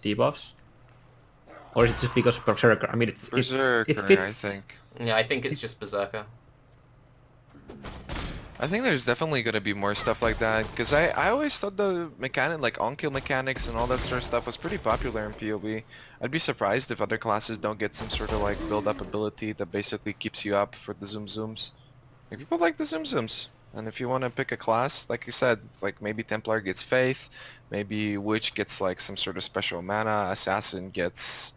debuffs? Or is it just because Berserker? I mean, it Berserker, fits. I think. Yeah, I think it's just Berserker. I think there's definitely gonna be more stuff like that, because I always thought the mechanic, like on-kill mechanics and all that sort of stuff was pretty popular in PoE. I'd be surprised if other classes don't get some sort of like build-up ability that basically keeps you up for the zoom zooms. Like, people like the zoom zooms, and if you want to pick a class, like you said, like maybe Templar gets Faith, maybe Witch gets like some sort of special mana, Assassin gets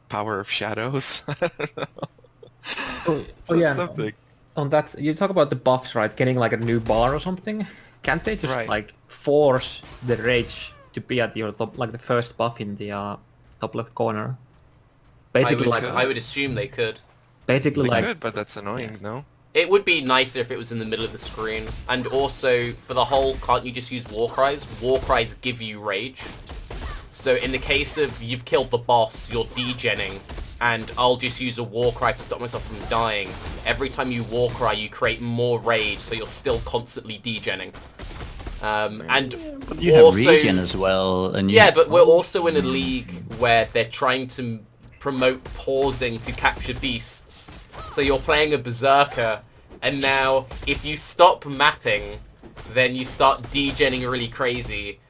Power of Shadows. I don't know. Oh yeah. Something. On that, you talk about the buffs, right? Getting like a new bar or something. Can't they just Right. like force the rage to be at your top, like the first buff in the top left corner? Basically, I would assume they could. basically They like could, but that's annoying, no? It would be nicer if it was in the middle of the screen. And also, for the whole, can't you just use war cries? War cries give you rage. So in the case of you've killed the boss, you're degenning, and I'll just use a war cry to stop myself from dying. Every time you war cry, you create more rage, so you're still constantly degenning. And But you also, have regen as well, and you... yeah, but we're also in a league where they're trying to promote pausing to capture beasts. So you're playing a Berserker, and now if you stop mapping, then you start degenning really crazy.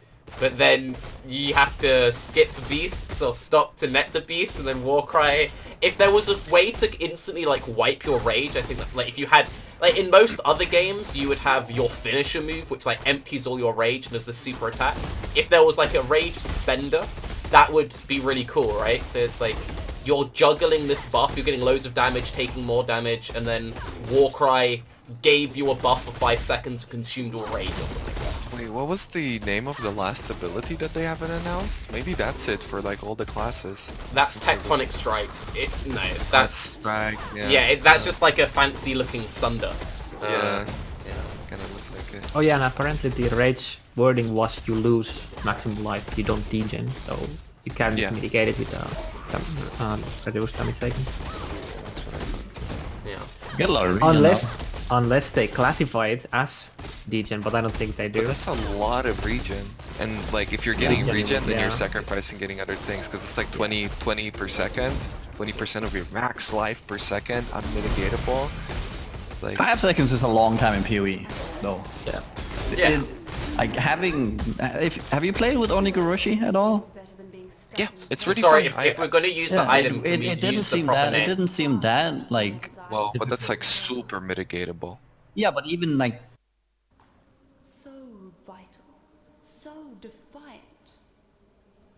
But then you have to skip the beasts or stop to net the beasts and then warcry. If there was a way to instantly like wipe your rage, I think that, like if you had like in most other games you would have your finisher move which like empties all your rage and does the super attack. If there was like a rage spender, that would be really cool, right? So it's like you're juggling this buff, you're getting loads of damage, taking more damage, and then warcry gave you a buff for 5 seconds, consumed your rage or something like that. Wait, what was the name of the last ability that they haven't announced? Maybe that's it for like all the classes. That's Some sort of- Tectonic Strike. No, That's that's... right, yeah. Yeah, that's just like a fancy looking Sunder. Yeah, Yeah. kinda look like it. oh yeah, and apparently the rage wording was you lose maximum life, you don't degen, so you can mitigate it with reduced damage taken. That's what I thought too. Yeah. Get a lot of regen Unless they classify it as degen, but I don't think they do. But that's a lot of regen. And like if you're getting Yeah. regen, then Yeah. you're sacrificing getting other things, because it's like 20 per second. 20% of your max life per second, unmitigatable. Like 5 seconds is a long time in PoE, though. Yeah. Yeah. Like having... have you played with Oni Goroshi at all? yeah, it's really Sorry, fun. if we're gonna use the item, can we it didn't use the seem proper that. It name? didn't seem that like... Well, but that's like super mitigatable. Yeah, but even like... So vital, so defiant.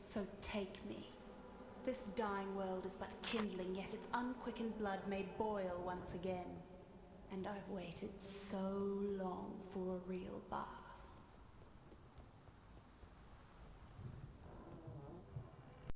So take me. This dying world is but kindling, yet its unquickened blood may boil once again. And I've waited so long for a real bar.